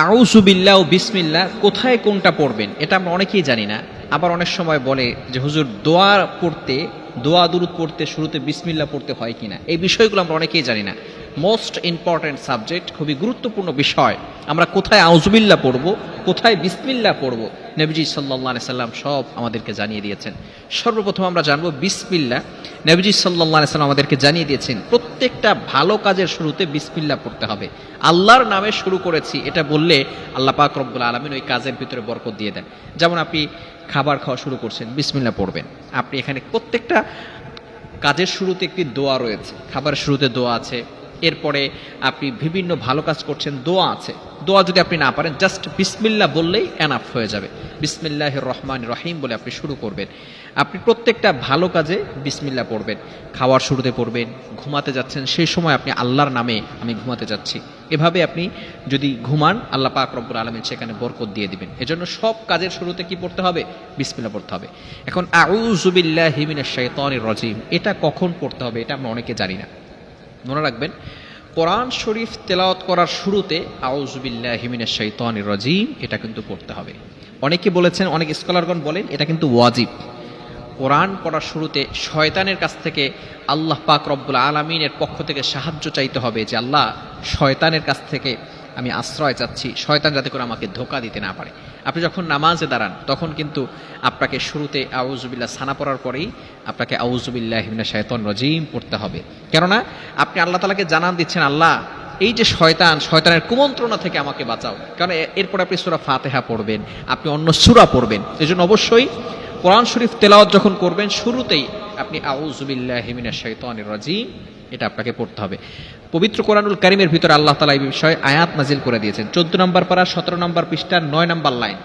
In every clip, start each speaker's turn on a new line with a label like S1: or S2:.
S1: আউযু বিল্লাহ ও বিসমিল্লাহ কোথায় কোনটা পড়বেন এটা আমরা অনেকেই জানি না। আবার অনেক সময় বলে যে হুজুর দোয়া দুরূদ পড়তে শুরুতে বিসমিল্লাহ পড়তে হয় কিনা, এই বিষয়গুলো আমরা অনেকেই জানি না। মোস্ট ইম্পর্ট্যান্ট সাবজেক্ট, খুবই গুরুত্বপূর্ণ বিষয়। আমরা কোথায় আউযু বিল্লাহ পড়ব, কোথায় বিসমিল্লাহ পড়ব, নবীজি সাল্লাল্লাহু আলাইহি সাল্লাম সব আমাদেরকে জানিয়ে দিয়েছেন। সর্বপ্রথম আমরা জানবো বিসমিল্লাহ। নবীজি সাল্লাল্লাহু আলাইহি সাল্লাম আমাদেরকে জানিয়ে দিয়েছেন প্রত্যেকটা ভালো কাজের শুরুতে বিসমিল্লাহ পড়তে হবে। আল্লাহর নামে শুরু করেছি এটা বললে আল্লাহ পাক রব্বুল আলামিন ওই কাজের ভিতরে বরকত দিয়ে দেন। যেমন আপনি খাবার খাওয়া শুরু করছেন, বিসমিল্লাহ পড়বেন। আপনি এখানে প্রত্যেকটা কাজের শুরুতে একটি দোয়া রয়েছে, খাবারের শুরুতে দোয়া আছে। এরপরে আপনি বিভিন্ন ভালো কাজ করছেন, দোয়া আছে। দোয়া যদি আপনি না পারেন, জাস্ট বিসমিল্লাহ বললেই এনাফ হয়ে যাবে। বিসমিল্লাহির রহমানির রহিম বলে আপনি শুরু করবেন। আপনি প্রত্যেকটা ভালো কাজে বিসমিল্লাহ পড়বেন। খাওয়ার শুরুতে পড়বেন, ঘুমাতে যাচ্ছেন সেই সময় আপনি আল্লাহর নামে আমি ঘুমাতে যাচ্ছি, এভাবে আপনি যদি ঘুমান আল্লাহ পাক রব্বুল আলামিন সেখানে বরকত দিয়ে দিবেন। এজন্য সব কাজের শুরুতে কি পড়তে হবে? বিসমিল্লাহ পড়তে হবে। এখন আউযু বিল্লাহি মিনাশ শাইতানির রাজিম এটা কখন পড়তে হবে এটা আমরা অনেকে জানি না। মনে রাখবেন, কোরআন শরীফ তেলাওয়াত করার শুরুতে আউযু বিল্লাহি মিনাশ শাইতানির রাজিম এটা কিন্তু পড়তে হবে। অনেকে বলেছেন, অনেক স্কলারগণ বলেন এটা কিন্তু ওয়াজিব। কোরআন পড়ার শুরুতে শয়তানের কাছ থেকে আল্লাহ পাক রব্বুল আলামিনের পক্ষ থেকে সাহায্য চাইতে হবে, যে আল্লাহ শয়তানের কাছ থেকে আমি আশ্রয় চাচ্ছি, শয়তান যাতে করে আমাকে ধোঁকা দিতে না পারে। আপনি যখন নামাজে দাঁড়ান তখন কিন্তু আপনাকে শুরুতে আউযু বিল্লাহ সানা পড়ার পরেই আপনাকে আউযু বিল্লাহি মিনাশ শাইতানির রাজিম পড়তে হবে। কেননা আপনি আল্লাহ তাআলাকে জানান দিচ্ছেন, আল্লাহ এই যে শয়তানের কুমন্ত্রণা থেকে আমাকে বাঁচাও। কারণ এরপর আপনি সূরা ফাতিহা পড়বেন, আপনি অন্য সূরা পড়বেন। এজন্য অবশ্যই কোরআন শরীফ তেলাওয়াত যখন করবেন শুরুতেই আপনি আউযু বিল্লাহি মিনাশ শাইতানির রাজিম এটা আপনাকে পড়তে হবে। পবিত্র কোরআনুল কারীমের ভিতরে আল্লাহ তাআলা এই বিষয়ে আয়াত নাজিল করে দিয়েছেন। 14 নম্বর পারা 17 নম্বর পৃষ্ঠার 9 নম্বর লাইন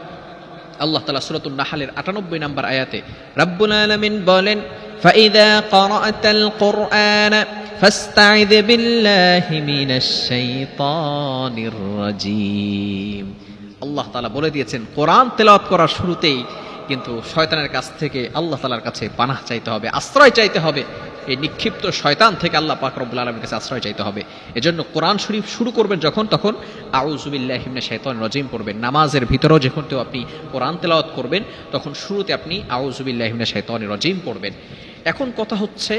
S1: আল্লাহ তাআলা সূরাতুন নাহলের 98 নম্বর আয়াতে রব্বুল আলামিন বলেন, ফাইযা ক্বারাআতাল কুরআনা ফাসতাইয বিল্লাহি মিনাশ শাইতানির রাজিম। আল্লাহ তাআলা বলে দিয়েছেন কোরআন তেলাওয়াত করার শুরুতেই কিন্তু শয়তানের কাছ থেকে আল্লাহ তাআলার কাছে পানাহ চাইতে হবে, আশ্রয় চাইতে হবে। এই নিক্ষিপ্ত শয়তান থেকে আল্লাহ পাক রব্বুল আলামিনের কাছে আশ্রয় চাইতে হবে। এজন্য কোরআন শরীফ শুরু করবেন তখন আউযু বিল্লাহি মিনাশ শাইতানির রাজিম পড়বেন। নামাজের ভিতরেও যখন আপনি কোরআন তেলাওয়াত করবেন তখন শুরুতে আপনি আউযু বিল্লাহি মিনাশ শাইতানির রাজিম পড়বেন। এখন কথা হচ্ছে,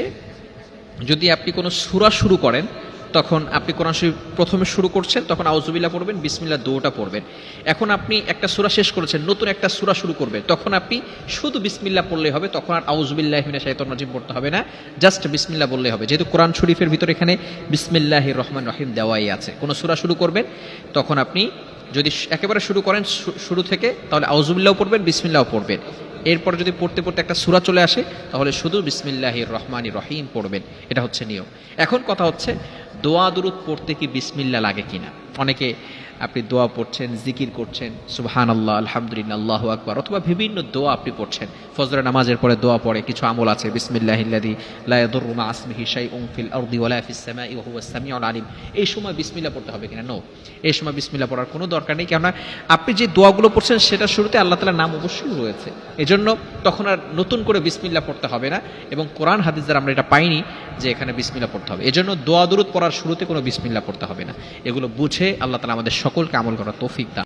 S1: যদি আপনি কোনো সূরা শুরু করেন তখন আপনি কোরআন শরীফ প্রথমে শুরু করছেন তখন আউযু বিল্লাহ পড়বেন, বিসমিল্লাহ দুটোটা পড়বেন। এখন আপনি একটা সূরা শেষ করেছেন, নতুন একটা সূরা শুরু করবেন, তখন আপনি শুধু বিসমিল্লাহ পড়লেই হবে। তখন আর আউযু বিল্লাহি মিনাশ শাইতানির রাজিম পড়তে হবে না, জাস্ট বিসমিল্লাহ বললেই হবে। যেহেতু কোরআন শরীফের ভিতরে এখানে বিসমিল্লাহির রহমানির রহিম দেওয়াই আছে। কোনো সূরা শুরু করবেন তখন আপনি যদি একেবারে শুরু করেন শুরু থেকে, তাহলে আউযু বিল্লাহ পড়বেন, বিসমিল্লাহ পড়বেন। এরপর যদি পড়তে পড়তে একটা সূরা চলে আসে তাহলে শুধু বিসমিল্লাহির রহমানির রহিম পড়বেন। এটা হচ্ছে নিয়ম। এখন কথা হচ্ছে, দোয়া দুরূদ পড়তে কি বিসমিল্লাহ লাগে কিনা? অনেকে আপনি দোয়া পড়ছেন, জিকির করছেন, সুবহানাল্লাহ, আলহামদুলিল্লাহ, আল্লাহু আকবার, অথবা বিভিন্ন দোয়া আপনি পড়ছেন। ফজরের নামাজের পরে দোয়া পড়ে কিছু আমল আছে, বিসমিল্লাহিল্লাযী লা ইয়াদুররু মা ইসমিহি শাইউন ফিল আরদি ওয়ালা ফিস সামাই ওয়া হুয়াস সামিউল আলিম। এই সময় বিসমিল্লাহ পড়তে হবে কিনা? নো, এই সময় বিসমিল্লাহ পড়ার কোনো দরকার নেই। কেননা আপনি যে দোয়াগুলো পড়ছেন সেটা শুরুতে আল্লাহ তাআলার নাম অবশ্যই রয়েছে। এজন্য তখন আর নতুন করে বিসমিল্লাহ পড়তে হবে না। এবং কোরআন হাদিস দ্বারা আমরা এটা পাইনি যে এখানে বিসমিল্লাহ পড়তে হবে। এজন্য দোয়া দুরূদ পড়ার শুরুতে কোনো বিসমিল্লাহ পড়তে হবে না। এগুলো বুঝে আল্লাহ তাআলা আমাদের সকলকে আমল করার তৌফিক দান।